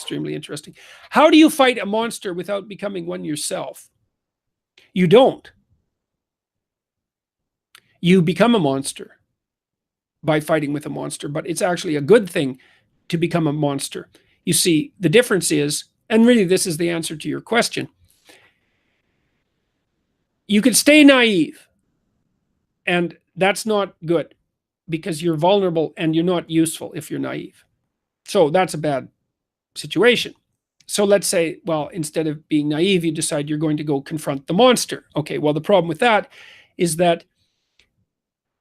extremely interesting. How do you fight a monster without becoming one yourself? You don't. You become a monster by fighting with a monster, but it's actually a good thing to become a monster. You see, the difference is, and really this is the answer to your question, you could stay naive, and that's not good because you're vulnerable and you're not useful if you're naive. So that's a bad situation. So let's say, well, instead of being naive, you decide you're going to go confront the monster. Okay, well, the problem with that is that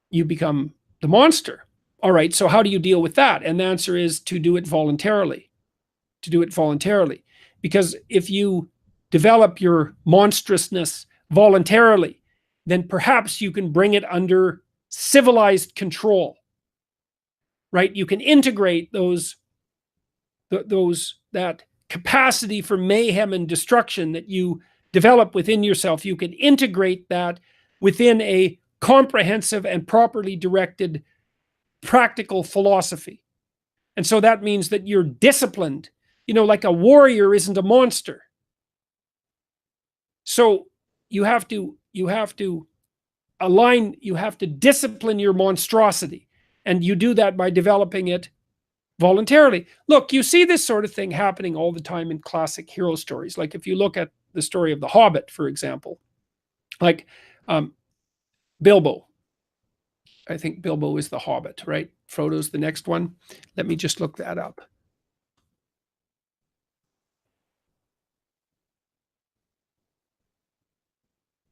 you become the monster. All right, so how do you deal with that? And the answer is to do it voluntarily. To do it voluntarily. Because if you develop your monstrousness voluntarily, then perhaps you can bring it under civilized control. Right? You can integrate that capacity for mayhem and destruction that you develop within yourself. You can integrate that within a comprehensive and properly directed practical philosophy. And so that means that you're disciplined. You know, like a warrior isn't a monster. So you have to align, you have to discipline your monstrosity. And you do that by developing it voluntarily. Look, you see this sort of thing happening all the time in classic hero stories. Like if you look at the story of the Hobbit, for example, like Bilbo. I think Bilbo is the Hobbit, right? Frodo's the next one. Let me just look that up.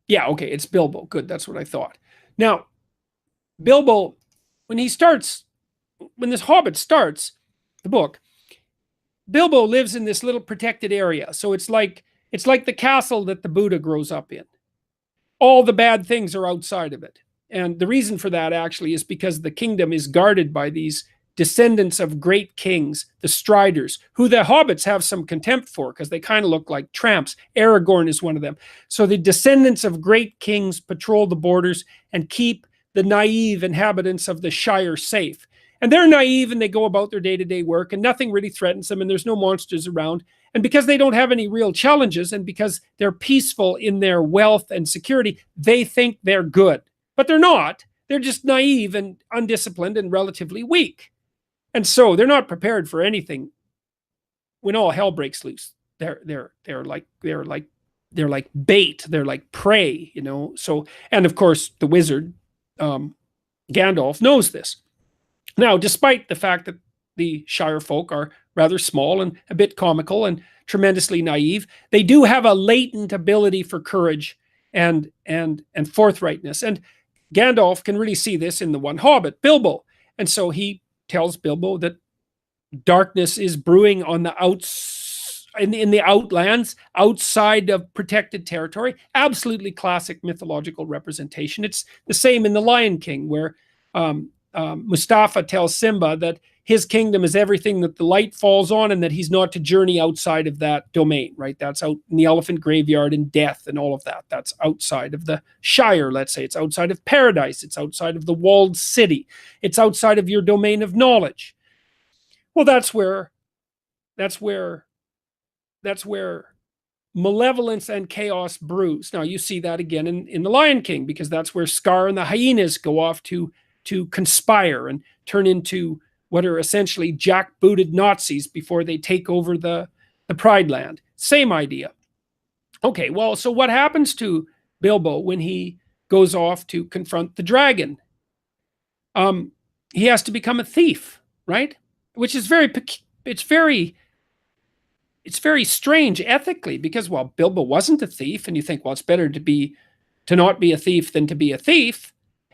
Yeah, okay, it's Bilbo. Good, that's what I thought. Now, Bilbo, when this Hobbit starts the book, Bilbo lives in this little protected area. So it's like the castle that the Buddha grows up in. All the bad things are outside of it. And the reason for that actually is because the kingdom is guarded by these descendants of great kings, the Striders, who the Hobbits have some contempt for because they kind of look like tramps. Aragorn is one of them. So the descendants of great kings patrol the borders and keep the naive inhabitants of the Shire safe. And they're naive and they go about their day-to-day work and nothing really threatens them and there's no monsters around. And because they don't have any real challenges and because they're peaceful in their wealth and security, they think they're good. But they're not. They're just naive and undisciplined and relatively weak. And so they're not prepared for anything when all hell breaks loose. They're like bait. They're like prey, you know. So, and of course, the wizard, Gandalf, knows this. Now, despite the fact that the Shire folk are rather small and a bit comical and tremendously naive, they do have a latent ability for courage and forthrightness. And Gandalf can really see this in the one Hobbit, Bilbo. And so he tells Bilbo that darkness is brewing on the in the outlands, outside of protected territory. Absolutely classic mythological representation. It's the same in The Lion King, where Mustafa tells Simba that his kingdom is everything that the light falls on and that he's not to journey outside of that domain, right? That's out in the elephant graveyard and death and all of that. That's outside of the Shire, let's say. It's outside of paradise. It's outside of the walled city. It's outside of your domain of knowledge. Well, that's where malevolence and chaos brews. Now, you see that again in The Lion King, because that's where Scar and the hyenas go off to conspire and turn into what are essentially jackbooted Nazis before they take over the Pride Land. Same idea. Okay, well, so what happens to Bilbo when he goes off to confront the dragon? He has to become a thief, right? Which is it's very strange ethically, because, well, Bilbo wasn't a thief, and you think, well, it's better to not be a thief than to be a thief.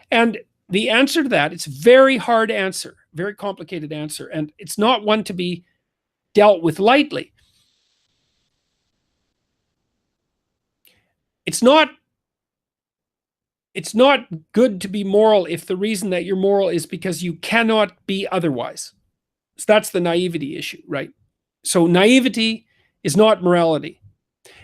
And the answer to that, it's a very hard answer, very complicated answer, and it's not one to be dealt with lightly. It's not good to be moral if the reason that you're moral is because you cannot be otherwise. So that's the naivety issue, right? So naivety is not morality.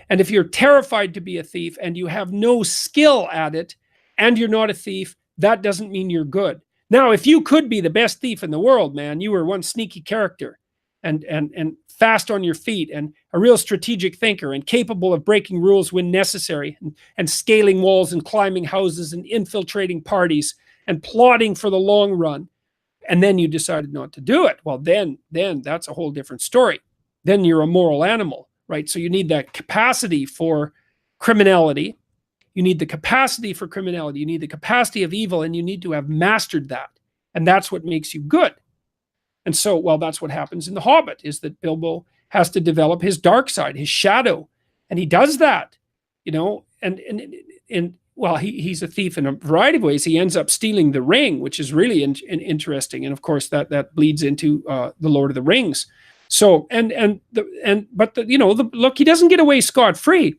And if you're terrified to be a thief and you have no skill at it and you're not a thief, that doesn't mean you're good. Now, if you could be the best thief in the world, man, you were one sneaky character. and fast on your feet, and a real strategic thinker, and capable of breaking rules when necessary, and scaling walls and climbing houses and infiltrating parties and plotting for the long run, and then you decided not to do it, well, then that's a whole different story. Then you're a moral animal, right? So you need that capacity for criminality. You need the capacity for criminality. You need the capacity of evil, and you need to have mastered that. And that's what makes you good. And so, well, that's what happens in The Hobbit, is that Bilbo has to develop his dark side, his shadow. And he does that, and well, he's a thief in a variety of ways. He ends up stealing the ring, which is really interesting. And of course, that bleeds into the Lord of the Rings. So, look, he doesn't get away scot-free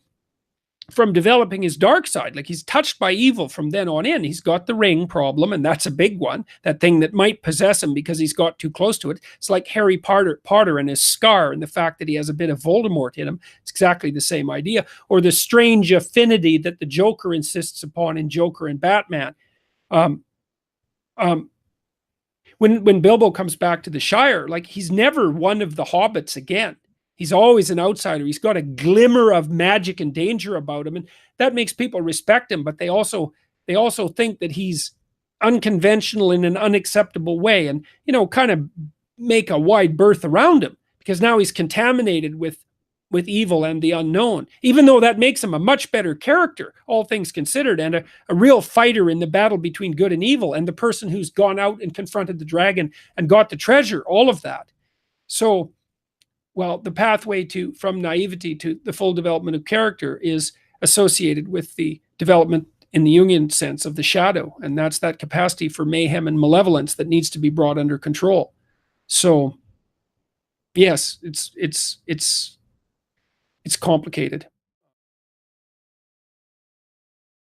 from developing his dark side. Like, he's touched by evil from then on in. He's got the ring problem, and that's a big one. That thing that might possess him because he's got too close to it. It's like Harry Potter and his scar, and the fact that he has a bit of Voldemort in him. It's exactly the same idea. Or the strange affinity that the Joker insists upon in Joker and Batman. When Bilbo comes back to the Shire, like, he's never one of the hobbits again. He's always an outsider. He's got a glimmer of magic and danger about him, and that makes people respect him. But they also think that he's unconventional in an unacceptable way, and kind of make a wide berth around him, because now he's contaminated with evil and the unknown. Even though that makes him a much better character, all things considered, and a real fighter in the battle between good and evil, and the person who's gone out and confronted the dragon and got the treasure. All of that. So, well, the pathway from naivety to the full development of character is associated with the development in the Jungian sense of the shadow. And that's that capacity for mayhem and malevolence that needs to be brought under control. So, yes, it's complicated.